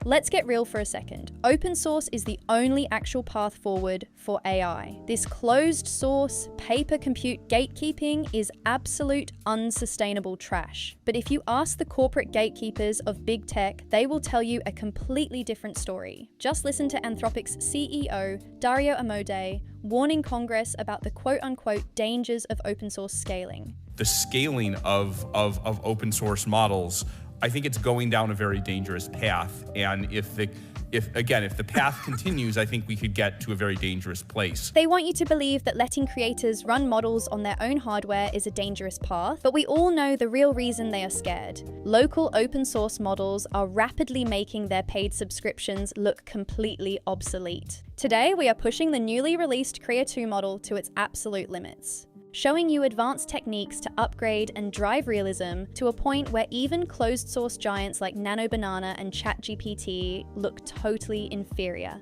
Let's get real for a second. Open source is the only actual path forward for AI. This closed source, pay-per-compute gatekeeping is absolute unsustainable trash. But if you ask the corporate gatekeepers of big tech, they will tell you a completely different story. Just listen to Anthropic's CEO, Dario Amodei, warning Congress about the quote-unquote dangers of open source scaling. The scaling of open source models, I think it's going down a very dangerous path. And if the path continues, I think we could get to a very dangerous place. They want you to believe that letting creators run models on their own hardware is a dangerous path, but we all know the real reason they are scared. Local open source models are rapidly making their paid subscriptions look completely obsolete. Today, we are pushing the newly released Crea 2 model to its absolute limits, showing you advanced techniques to upgrade and drive realism to a point where even closed source giants like Nano Banana and ChatGPT look totally inferior.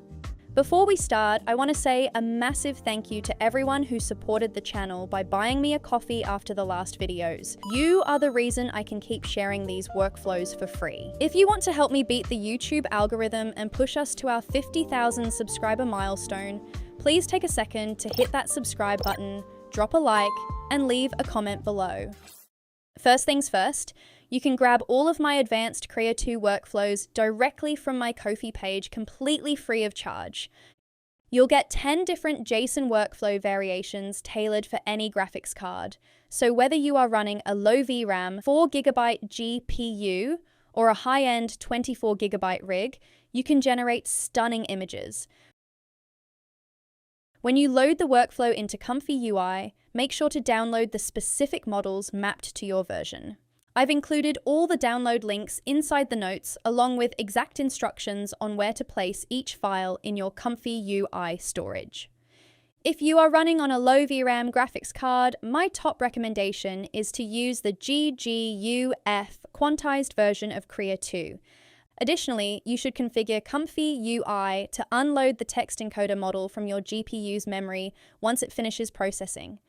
Before we start, I want to say a massive thank you to everyone who supported the channel by buying me a coffee after the last videos. You are the reason I can keep sharing these workflows for free. If you want to help me beat the YouTube algorithm and push us to our 50,000 subscriber milestone, please take a second to hit that subscribe button, drop a like, and leave a comment below. First things first, you can grab all of my advanced Crea 2 workflows directly from my Ko-fi page completely free of charge. You'll get 10 different JSON workflow variations tailored for any graphics card. So whether you are running a low VRAM 4GB GPU or a high-end 24GB rig, you can generate stunning images. When you load the workflow into ComfyUI, make sure to download the specific models mapped to your version. I've included all the download links inside the notes, along with exact instructions on where to place each file in your ComfyUI storage. If you are running on a low VRAM graphics card, my top recommendation is to use the GGUF quantized version of Crea 2. Additionally, you should configure ComfyUI to unload the text encoder model from your GPU's memory once it finishes processing.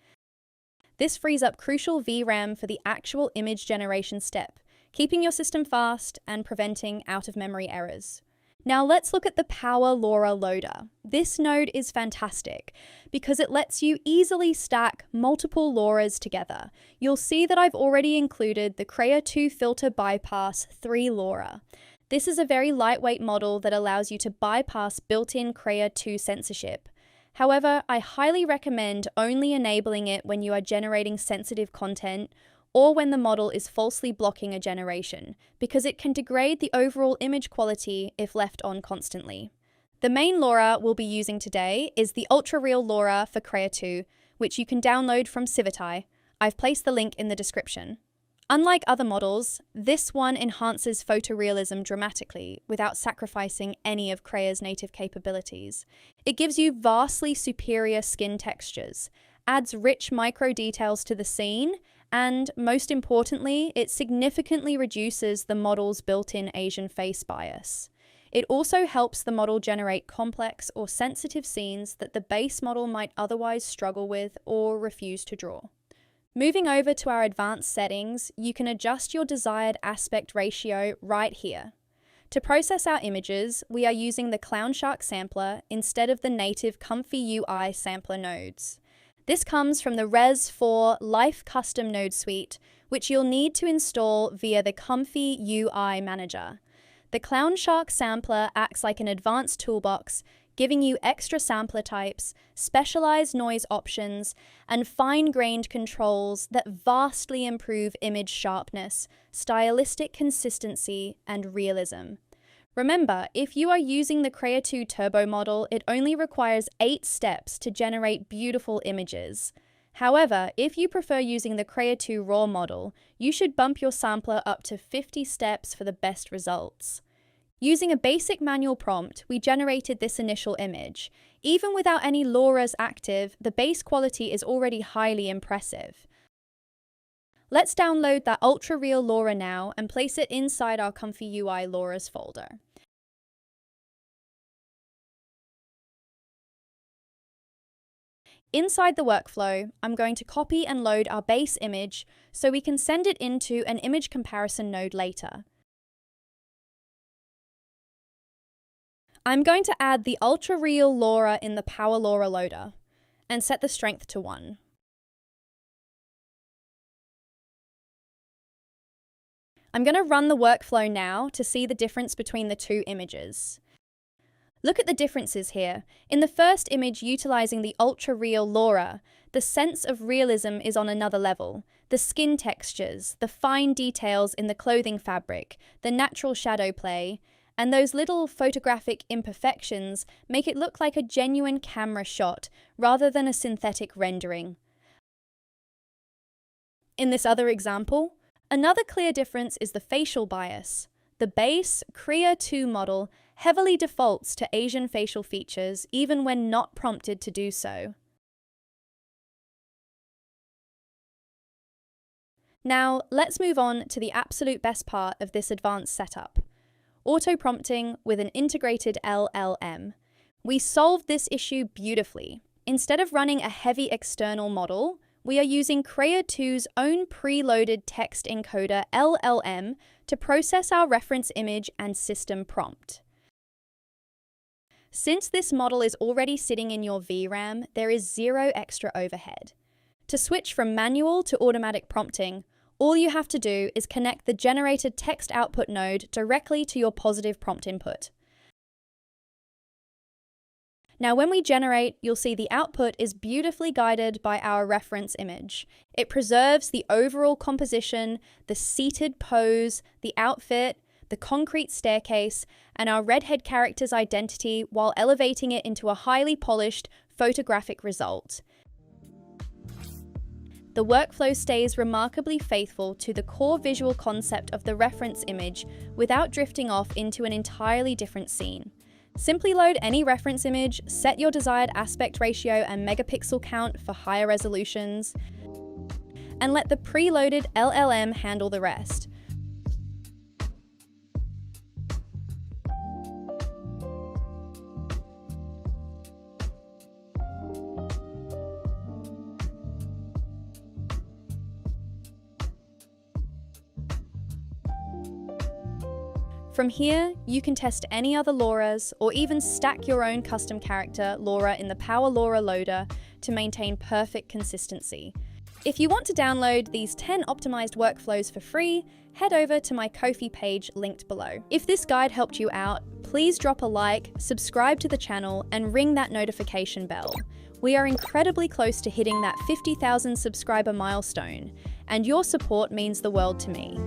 This frees up crucial VRAM for the actual image generation step, keeping your system fast and preventing out-of-memory errors. Now let's look at the Power LoRA loader. This node is fantastic because it lets you easily stack multiple LoRAs together. You'll see that I've already included the Crea 2 Filter Bypass 3 LoRA. This is a very lightweight model that allows you to bypass built-in Crea 2 censorship. However, I highly recommend only enabling it when you are generating sensitive content or when the model is falsely blocking a generation, because it can degrade the overall image quality if left on constantly. The main LoRA we'll be using today is the Ultra-Real LoRA for Crea 2, which you can download from Civitai. I've placed the link in the description. Unlike other models, this one enhances photorealism dramatically without sacrificing any of Crea's native capabilities. It gives you vastly superior skin textures, adds rich micro details to the scene, and most importantly, it significantly reduces the model's built-in Asian face bias. It also helps the model generate complex or sensitive scenes that the base model might otherwise struggle with or refuse to draw. Moving over to our advanced settings, you can adjust your desired aspect ratio right here. To process our images, we are using the Clown Shark sampler instead of the native ComfyUI sampler nodes. This comes from the Res 4 Life Custom Node Suite, which you'll need to install via the ComfyUI Manager. The Clown Shark sampler acts like an advanced toolbox, giving you extra sampler types, specialized noise options, and fine-grained controls that vastly improve image sharpness, stylistic consistency, and realism. Remember, if you are using the Crea 2 Turbo model, it only requires 8 steps to generate beautiful images. However, if you prefer using the Crea 2 Raw model, you should bump your sampler up to 50 steps for the best results. Using a basic manual prompt, we generated this initial image. Even without any LoRAs active, the base quality is already highly impressive. Let's download that Ultra-Real LoRA now and place it inside our ComfyUI LoRAs folder. Inside the workflow, I'm going to copy and load our base image so we can send it into an image comparison node later. I'm going to add the Ultra-Real LoRA in the Power LoRA loader and set the strength to 1. I'm going to run the workflow now to see the difference between the two images. Look at the differences here. In the first image utilizing the Ultra-Real LoRA, the sense of realism is on another level. The skin textures, the fine details in the clothing fabric, the natural shadow play, and those little photographic imperfections make it look like a genuine camera shot rather than a synthetic rendering. In this other example, another clear difference is the facial bias. The base Crea 2 model heavily defaults to Asian facial features even when not prompted to do so. Now, let's move on to the absolute best part of this advanced setup: auto-prompting with an integrated LLM. We solved this issue beautifully. Instead of running a heavy external model, we are using Crea 2's own preloaded text encoder LLM to process our reference image and system prompt. Since this model is already sitting in your VRAM, there is zero extra overhead. To switch from manual to automatic prompting, all you have to do is connect the generated text output node directly to your positive prompt input. Now, when we generate, you'll see the output is beautifully guided by our reference image. It preserves the overall composition, the seated pose, the outfit, the concrete staircase, and our redhead character's identity while elevating it into a highly polished photographic result. The workflow stays remarkably faithful to the core visual concept of the reference image without drifting off into an entirely different scene. Simply load any reference image, set your desired aspect ratio and megapixel count for higher resolutions, and let the preloaded LLM handle the rest. From here, you can test any other LoRAs or even stack your own custom character LoRA in the Power LoRA loader to maintain perfect consistency. If you want to download these 10 optimized workflows for free, head over to my Ko-fi page linked below. If this guide helped you out, please drop a like, subscribe to the channel, and ring that notification bell. We are incredibly close to hitting that 50,000 subscriber milestone, and your support means the world to me.